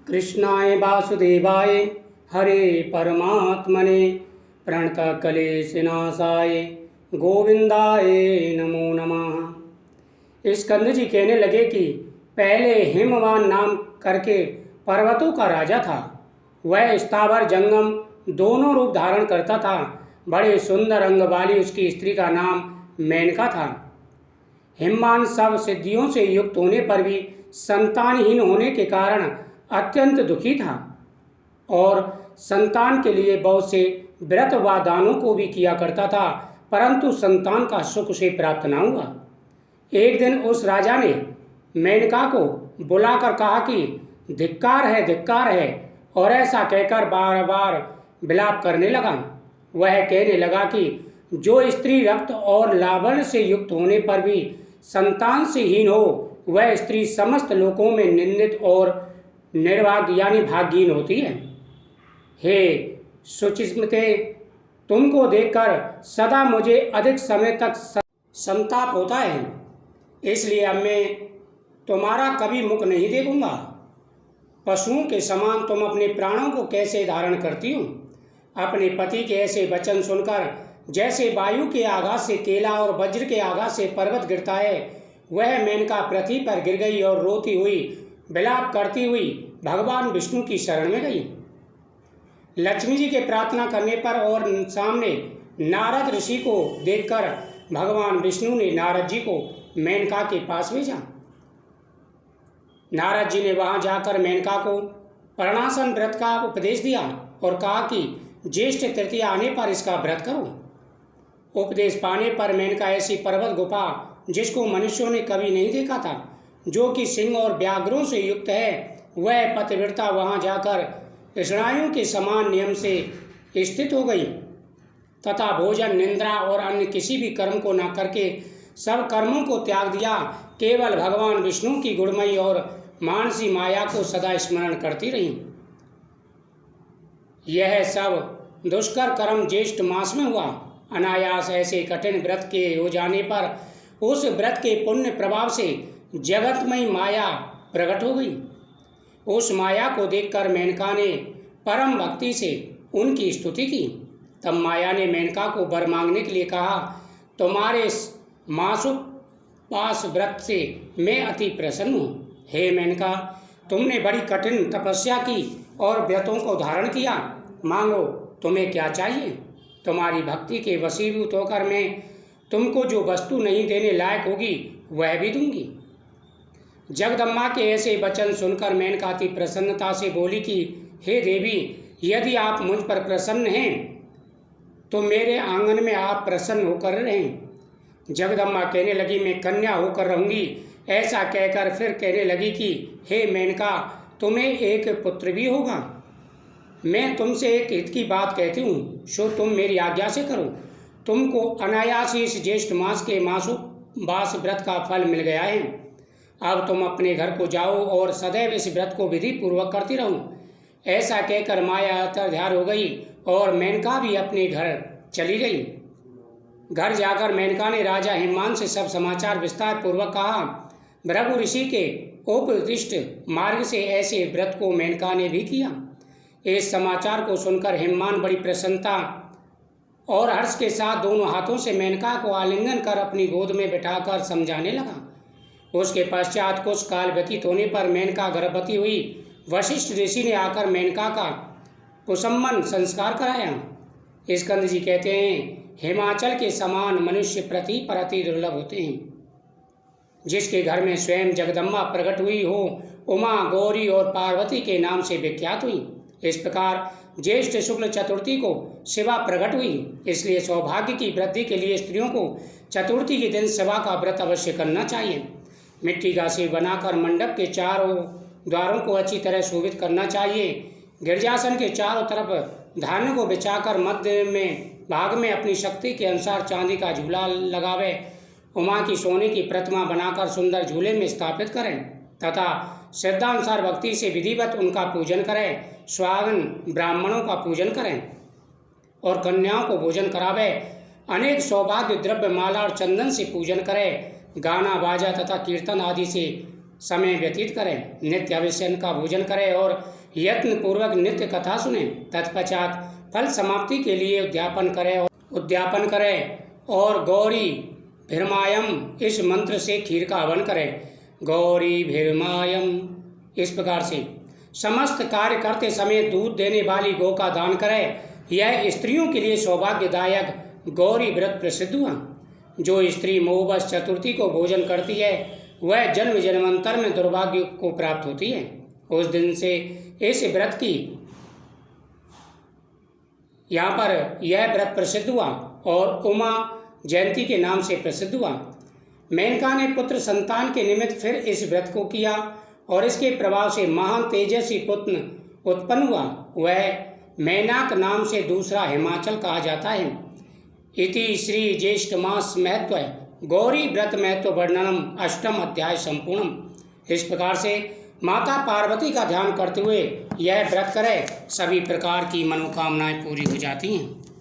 कृष्णाय वासुदेवाय हरे परमात्मने प्रणतक्लेशनाशाय गोविंदाय नमो नमः। स्कंद जी कहने लगे कि पहले हिमवान नाम करके पर्वतों का राजा था। वह स्थावर जंगम दोनों रूप धारण करता था। बड़े सुंदर अंग वाली उसकी स्त्री का नाम मेनका था। हिमवान सब सिद्धियों से युक्त होने पर भी संतानहीन होने के कारण अत्यंत दुखी था और संतान के लिए बहुत से व्रत व दानों को भी किया करता था, परंतु संतान का सुख उसे प्राप्त न हुआ। एक दिन उस राजा ने मेनका को बुलाकर कहा कि धिक्कार है, और ऐसा कहकर बार बार विलाप करने लगा। वह कहने लगा कि जो स्त्री रक्त और लावण्य से युक्त होने पर भी संतान से हीन हो, वह स्त्री समस्त लोकों में निंदित और निर्भाग्य यानी भाग्यहीन होती है। हे सुचिस्मते, तुमको देखकर सदा मुझे अधिक समय तक संताप होता है, इसलिए अब मैं तुम्हारा कभी मुख नहीं देखूंगा। पशुओं के समान तुम अपने प्राणों को कैसे धारण करती हो? अपने पति के ऐसे वचन सुनकर जैसे वायु के आघात से केला और वज्र के आघात से पर्वत गिरता है, वह मेनका पृथ्वी पर गिर गई और रोती हुई विलाप करती हुई भगवान विष्णु की शरण में गई। लक्ष्मी जी के प्रार्थना करने पर और सामने नारद ऋषि को देखकर भगवान विष्णु ने नारद जी को मेनका के पास भेजा। नारद जी ने वहां जाकर मेनका को पर्णासन व्रत का उपदेश दिया और कहा कि ज्येष्ठ तृतीया आने पर इसका व्रत करो। उपदेश पाने पर मेनका ऐसी पर्वत गुफा, जिसको मनुष्यों ने कभी नहीं देखा था, जो कि सिंह और व्याघ्रों से युक्त है, वह पतिव्रता वहां जाकर स्नायुओं के समान नियम से स्थित हो गई तथा भोजन, निंद्रा और अन्य किसी भी कर्म को न करके सब कर्मों को त्याग दिया। केवल भगवान विष्णु की गुणमयी और मानसी माया को सदा स्मरण करती रही। यह सब दुष्कर कर्म ज्येष्ठ मास में हुआ। अनायास ऐसे कठिन व्रत के हो जाने पर उस व्रत के पुण्य प्रभाव से जगतमयी माया प्रकट हो गई। उस माया को देखकर मेनका ने परम भक्ति से उनकी स्तुति की। तब माया ने मेनका को वर मांगने के लिए कहा, तुम्हारे मासुपास व्रत से मैं अति प्रसन्न हूँ। हे मेनका, तुमने बड़ी कठिन तपस्या की और व्रतों को धारण किया। मांगो, तुम्हें क्या चाहिए? तुम्हारी भक्ति के वशीभूत होकर मैं तुमको जो वस्तु नहीं देने लायक होगी वह भी दूंगी। जगदम्बा के ऐसे वचन सुनकर मेनका अति प्रसन्नता से बोली कि हे देवी, यदि आप मुझ पर प्रसन्न हैं तो मेरे आंगन में आप प्रसन्न होकर रहें। जगदम्बा कहने लगी, मैं कन्या होकर रहूंगी। ऐसा कहकर फिर कहने लगी कि हे मेनका, तुम्हें एक पुत्र भी होगा। मैं तुमसे एक हित की बात कहती हूँ, सो तुम मेरी आज्ञा से करो। तुमको अनायास ही इस ज्येष्ठ मास के मासुवास व्रत का फल मिल गया है। अब तुम अपने घर को जाओ और सदैव इस व्रत को विधि पूर्वक करती रहो। ऐसा कहकर माया अंतर्ध्यान हो गई और मेनका भी अपने घर चली गई। घर जाकर मेनका ने राजा हिमवान से सब समाचार विस्तार पूर्वक कहा। भृगु ऋषि के उपदिष्ट मार्ग से ऐसे व्रत को मेनका ने भी किया। इस समाचार को सुनकर हिमवान बड़ी प्रसन्नता और हर्ष के साथ दोनों हाथों से मेनका को आलिंगन कर अपनी गोद में बिठाकर समझाने लगा। उसके पश्चात कुछ काल व्यतीत होने पर मेनका गर्भवती हुई। वशिष्ठ ऋषि ने आकर मेनका का कुसुमन संस्कार कराया। स्कंद जी कहते हैं, हिमाचल के समान मनुष्य प्रति परति दुर्लभ होते हैं। जिसके घर में स्वयं जगदम्बा प्रकट हुई हो, उमा, गौरी और पार्वती के नाम से विख्यात हुई। इस प्रकार ज्येष्ठ शुक्ल चतुर्थी को शिवा प्रकट हुई। इसलिए सौभाग्य की वृद्धि के लिए स्त्रियों को चतुर्थी के दिन शिवा का व्रत अवश्य करना चाहिए। मिट्टी का शिव बनाकर मंडप के चारों द्वारों को अच्छी तरह शोभित करना चाहिए। गिरजासन के चारों तरफ धान्य को बिछाकर मध्य में भाग में अपनी शक्ति के अनुसार चांदी का झूला लगावे। उमा की सोने की प्रतिमा बनाकर सुंदर झूले में स्थापित करें तथा श्रद्धानुसार भक्ति से विधिवत उनका पूजन करें। स्वागन ब्राह्मणों का पूजन करें और कन्याओं को भोजन करावे। अनेक सौभाग्य द्रव्य, माला और चंदन से पूजन करें। गाना बाजा तथा कीर्तन आदि से समय व्यतीत करें, नित्य अवश्यन का भोजन करें और यत्न पूर्वक नित्य कथा सुने। तत्पश्चात फल समाप्ति के लिए उद्यापन करें और गौरी भीर्मायम इस मंत्र से खीर का हवन करें। गौरी भीर्मायम इस प्रकार से समस्त कार्य करते समय दूध देने वाली गौ का दान करें। यह स्त्रियों के लिए सौभाग्यदायक गौरी व्रत प्रसिद्ध हुआ। जो स्त्री मोहबस चतुर्थी को भोजन करती है वह जन्म जन्मांतर में दुर्भाग्य को प्राप्त होती है। उस दिन से इस व्रत की यहाँ पर यह व्रत प्रसिद्ध हुआ और उमा जयंती के नाम से प्रसिद्ध हुआ। मेनका ने पुत्र संतान के निमित्त फिर इस व्रत को किया और इसके प्रभाव से महान तेजस्वी पुत्र उत्पन्न हुआ। वह मैनाक नाम से दूसरा हिमाचल कहा जाता है। इति श्री ज्येष्ठ मास महत्व गौरी व्रत महत्व वर्णनम अष्टम अध्याय संपूर्णम। इस प्रकार से माता पार्वती का ध्यान करते हुए यह व्रत करें, सभी प्रकार की मनोकामनाएं पूरी हो जाती हैं।